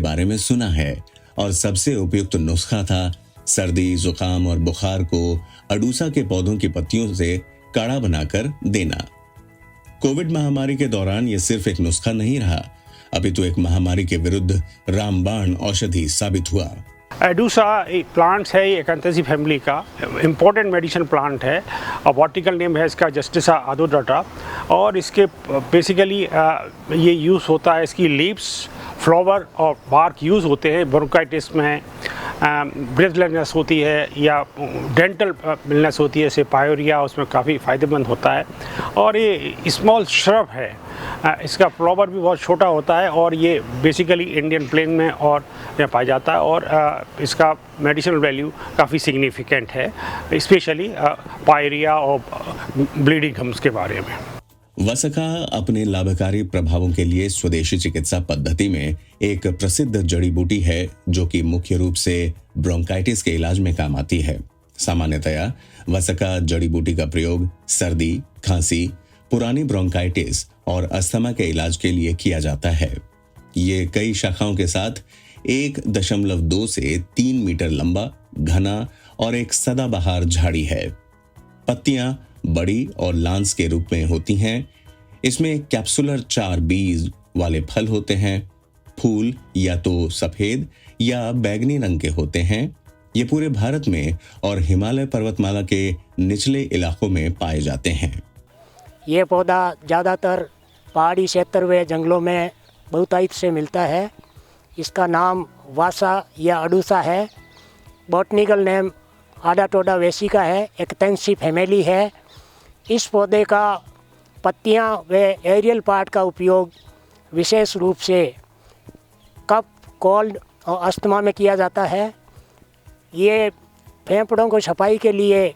बारे में सुना है और सबसे उपयुक्त नुस्खा था सर्दी, जुकाम और बुखार को अडूसा के पौधों की पत्तियों से काढ़ा बनाकर देना। कोविड महामारी के दौरान यह सिर्फ एक नुस्खा नहीं रहा, अभी तो एक महामारी के विरुद्ध रामबाण औषधि साबित हुआ। एडूसा एक प्लांट्स है, एकांथेसी फैमिली का इम्पोर्टेंट मेडिसिन प्लांट है और बॉटिकल नेम है इसका जस्टिसा अडोडाटा। और इसके बेसिकली ये यूज़ होता है, इसकी लीव्स, फ्लावर और बार्क यूज़ होते हैं ब्रोंकाइटिस में, ब्रेथलेसनेस होती है या डेंटल इलनेस होती है, जैसे पायोरिया, उसमें काफ़ी फ़ायदेमंद होता है। और ये स्मॉल श्रब है, इसका फ्लावर भी बहुत छोटा होता है और ये बेसिकली इंडियन प्लेन में और पाया जाता है और इसका मेडिसिनल वैल्यू काफ़ी सिग्निफिकेंट है, स्पेशली पायरिया और ब्लीडिंग गम्स के बारे में। वसका अपने लाभकारी प्रभावों के लिए स्वदेशी चिकित्सा पद्धति में एक प्रसिद्ध जड़ी बूटी है जो कि मुख्य रूप से ब्रोंकाइटिस के इलाज में काम आती है। सामान्यतया वसका जड़ी बूटी का प्रयोग सर्दी, खांसी, पुरानी ब्रोंकाइटिस और अस्थमा के इलाज के लिए किया जाता है। ये कई शाखाओं के साथ 1.2 से 3 मीटर लंबा, घना और एक सदाबहार झाड़ी है। पत्तियां बड़ी और लांस के रूप में होती हैं। इसमें कैप्सुलर 4 बीज वाले फल होते हैं। फूल या तो सफेद या बैगनी रंग के होते हैं। ये पूरे भारत में और हिमालय पर्वतमाला के निचले इलाकों में पाए जाते हैं। ये पौधा ज़्यादातर पहाड़ी क्षेत्र व जंगलों में बहुतायत से मिलता है। इसका नाम वासा या अडूसा है। बॉटनिकल नेम आडाटोडा वेसिका है, एकांथेसी फैमिली है। इस पौधे का पत्तियां व एरियल पार्ट का उपयोग विशेष रूप से कफ, कोल्ड और अस्थमा में किया जाता है। ये फेफड़ों को सफाई के लिए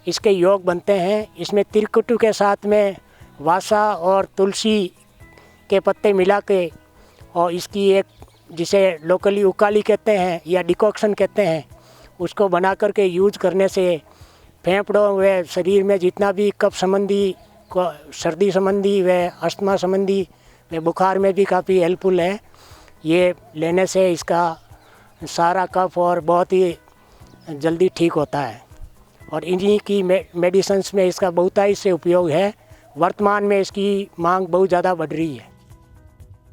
इसके योग बनते हैं। इसमें त्रिकुटु के साथ में वासा और तुलसी के पत्ते मिला के और इसकी एक जिसे लोकली उकाली कहते हैं या डिकॉक्शन कहते हैं, उसको बना करके यूज करने से फेफड़ों व शरीर में जितना भी कफ संबंधी, सर्दी संबंधी व अस्थमा संबंधी व बुखार में भी काफ़ी हेल्पफुल है। ये लेने से इसका सारा कफ और बहुत ही जल्दी ठीक होता है और इन्हीं की मेडिसिन्स में इसका बहुतायत से उपयोग है। वर्तमान में इसकी मांग बहुत ज़्यादा बढ़ रही है।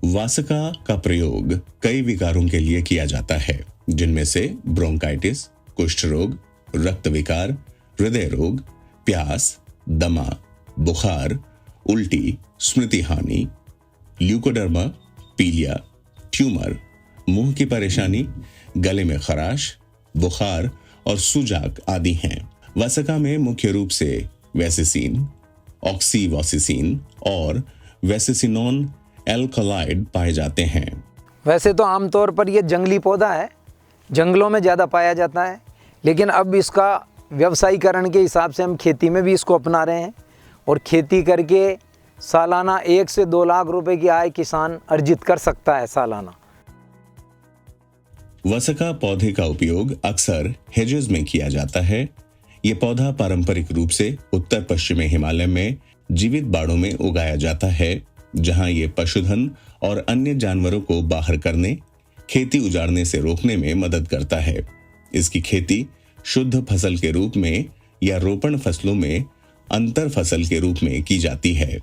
वासका का प्रयोग कई विकारों के लिए किया जाता है, जिनमें से ब्रोंकाइटिस, कुष्ठ रोग, रक्त विकार, हृदय रोग, प्यास, दमा, बुखार, उल्टी, स्मृति हानि, ल्यूकोडर्मा, पीलिया, ट्यूमर, मुंह की परेशानी, गले में खराश, बुखार और सूजाक आदि हैं। वसका में मुख्य रूप से वेसिसिन, ऑक्सीवॉसिसिन और वेसिसिनोन एल्कलॉइड पाए जाते हैं। वैसे तो आमतौर पर यह जंगली पौधा है, जंगलों में ज़्यादा पाया जाता है, लेकिन अब इसका व्यवसायीकरण के हिसाब से हम खेती में भी इसको अपना रहे हैं और खेती करके सालाना 1 से 2 लाख रुपए की आय किसान अर्जित कर सकता है सालाना। वसका पौधे का उपयोग अक्सर हेजेस में किया जाता है। यह पौधा पारंपरिक रूप से उत्तर पश्चिमी हिमालय में जीवित बाड़ों में उगाया जाता है, जहां ये पशुधन और अन्य जानवरों को बाहर करने, खेती उजाड़ने से रोकने में मदद करता है। इसकी खेती शुद्ध फसल के रूप में या रोपण फसलों में अंतर फसल के रूप में की जाती है।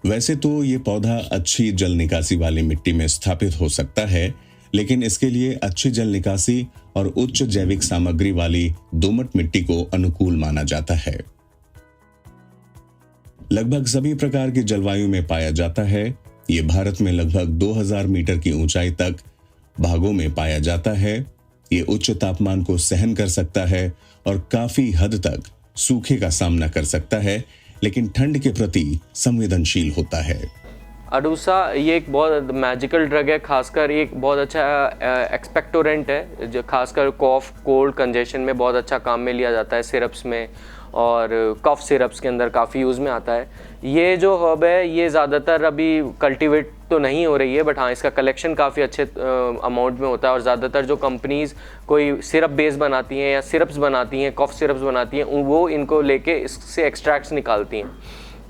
वैसे तो ये पौधा अच्छी जल निकासी वाली मिट्टी में स्थापित हो सकता है, लेकिन इसके लिए अच्छी जल निकासी और उच्च जैविक सामग्री वाली दोमट मिट्टी को अनुकूल माना जाता है। लगभग सभी प्रकार की जलवायु में पाया जाता है। ये भारत में लगभग 2000 मीटर की ऊंचाई तक भागों में पाया जाता है। ये उच्च तापमान को सहन कर सकता है और काफी हद तक सूखे का सामना कर सकता है, लेकिन ठंड के प्रति संवेदनशील होता है। अडूसा ये एक बहुत मैजिकल ड्रग है, खासकर ये एक बहुत अच्छा एक्सपेक्टोरेंट है, जो खासकर कॉफ, कोल्ड, कंजेशन में बहुत अच्छा काम में लिया जाता है। सिरप्स में और कफ सिरप्स के अंदर काफ़ी यूज़ में आता है। ये जो हर्ब है ये ज़्यादातर अभी कल्टीवेट तो नहीं हो रही है, बट हाँ इसका कलेक्शन काफ़ी अच्छे अमाउंट में होता है और ज़्यादातर जो कंपनीज़ कोई सिरप बेस बनाती हैं या सिरप्स बनाती हैं, कफ सिरप्स बनाती हैं, वो इनको लेके इससे एक्सट्रैक्ट्स निकालती हैं।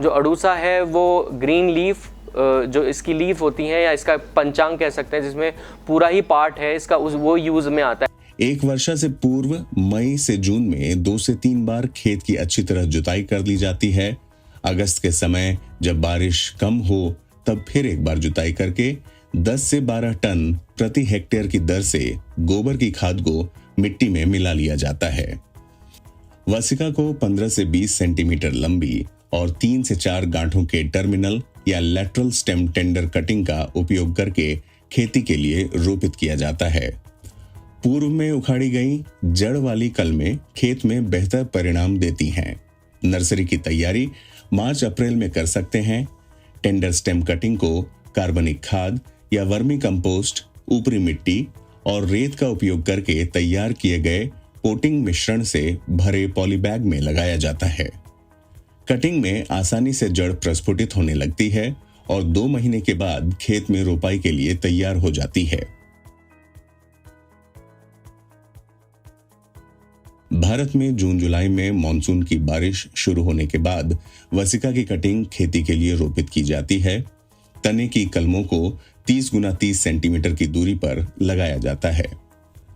जो अडूसा है वो ग्रीन लीफ जो इसकी लीफ होती हैं या इसका पंचांग कह सकते हैं, जिसमें पूरा ही पार्ट है इसका, वो यूज में आता है। एक वर्षा से पूर्व मई से जून में 2 से 3 बार खेत की अच्छी तरह जुताई कर ली जाती है। अगस्त के समय जब बारिश कम हो तब फिर एक बार जुताई करके 10 से 12 टन प्रति हेक्टेयर की दर से गोबर की खाद को मिट्टी में मिला लिया जाता है। वसिका को 15 से 20 सेंटीमीटर लंबी और 3 से 4 गांठों के टर्मिनल या लैटरल स्टेम टेंडर कटिंग का उपयोग करके खेती के लिए रोपित किया जाता है। पूर्व में उखाड़ी गई जड़ वाली कलमें खेत में बेहतर परिणाम देती हैं। नर्सरी की तैयारी मार्च अप्रैल में कर सकते हैं। टेंडर स्टेम कटिंग को कार्बनिक खाद या वर्मी कंपोस्ट, ऊपरी मिट्टी और रेत का उपयोग करके तैयार किए गए पोटिंग मिश्रण से भरे पॉलीबैग में लगाया जाता है। कटिंग में आसानी से जड़ प्रस्फुटित होने लगती है और 2 महीने के बाद खेत में रोपाई के लिए तैयार हो जाती है। भारत में जून जुलाई में मानसून की बारिश शुरू होने के बाद वसिका की कटिंग खेती के लिए रोपित की जाती है। तने की कलमों को 30 गुना 30 सेंटीमीटर की दूरी पर लगाया जाता है।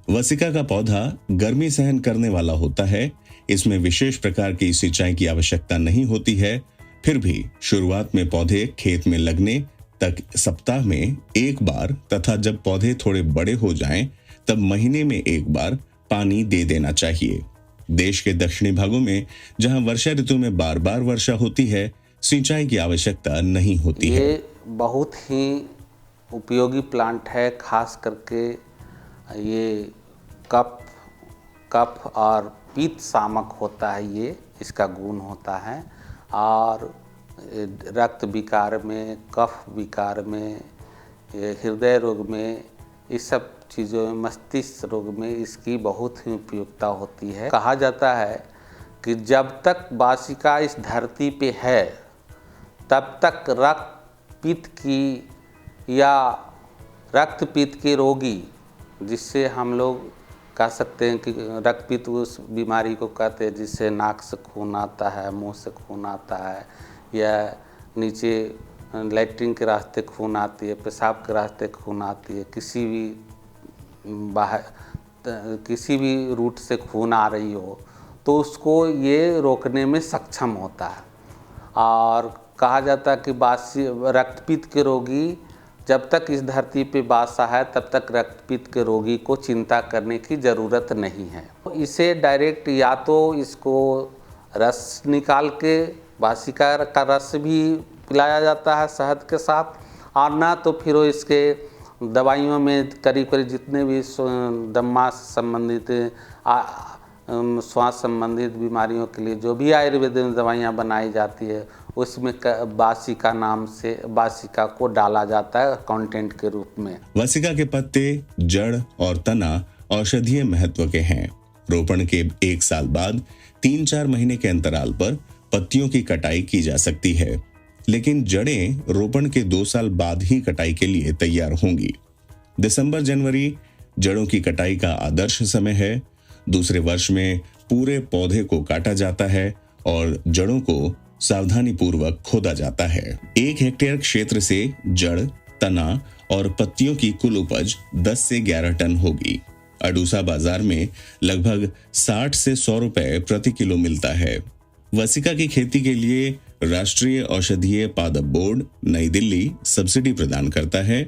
वसिका का पौधा गर्मी सहन करने वाला होता है। इसमें विशेष प्रकार की सिंचाई की आवश्यकता नहीं होती है। फिर भी शुरुआत में पौधे खेत में लगने तक सप्ताह में 1 बार तथा जब पौधे थोड़े बड़े हो जाएं, तब महीने में 1 बार पानी दे देना चाहिए। देश के दक्षिणी भागों में जहां वर्षा ऋतु में बार बार वर्षा होती है, सिंचाई की आवश्यकता नहीं होती है। ये बहुत ही उपयोगी प्लांट है, खास करके ये कफ और पित्त शामक होता है, ये इसका गुण होता है। और रक्त विकार में, कफ विकार में, हृदय रोग में, इस सब चीज़ों में, मस्तिष्क रोग में इसकी बहुत ही उपयोगिता होती है। कहा जाता है कि जब तक वासिका इस धरती पे है तब तक रक्तपित्त की या रक्तपित्त के रोगी, जिससे हम लोग कह सकते हैं कि रक्तपित्त उस बीमारी को कहते हैं जिससे नाक से खून आता है, मुंह से खून आता है, या नीचे लैट्रिन के रास्ते खून आती है, पेशाब के रास्ते खून आती है, किसी भी रूट से खून आ रही हो तो उसको ये रोकने में सक्षम होता है। और कहा जाता है कि रक्तपित्त के रोगी जब तक इस धरती पे वासा है तब तक रक्तपित्त के रोगी को चिंता करने की ज़रूरत नहीं है। इसे डायरेक्ट या तो इसको रस निकाल के वासिका का रस भी पिलाया जाता है शहद के साथ, और ना तो फिर वो इसके दवाइयों में करीब करीब जितने भी दमा से संबंधित, श्वास संबंधित बीमारियों के लिए जो भी आयुर्वेद में दवाइयाँ बनाई जाती है उसमें वासिका नाम से वासिका को डाला जाता है कंटेंट के रूप में। वसिका के पत्ते, जड़ और तना औषधीय महत्व के हैं। रोपण के 1 साल बाद 3-4 महीने के अंतराल पर पत्तियों की कटाई की जा सकती है, लेकिन जड़ें रोपण के 2 साल बाद ही कटाई के लिए तैयार होंगी। दिसंबर जनवरी जड़ों की कटाई का आदर्श समय है। दूसरे वर्ष में पूरे पौधे को काटा जाता है और जड़ों को सावधानी पूर्वक खोदा जाता है। 1 हेक्टेयर क्षेत्र से जड़, तना और पत्तियों की कुल उपज 10 से 11 टन होगी। अडूसा बाजार में लगभग 60 से 100 रुपए प्रति किलो मिलता है। वसिका की खेती के लिए राष्ट्रीय औषधीय पादप बोर्ड नई दिल्ली सब्सिडी प्रदान करता है।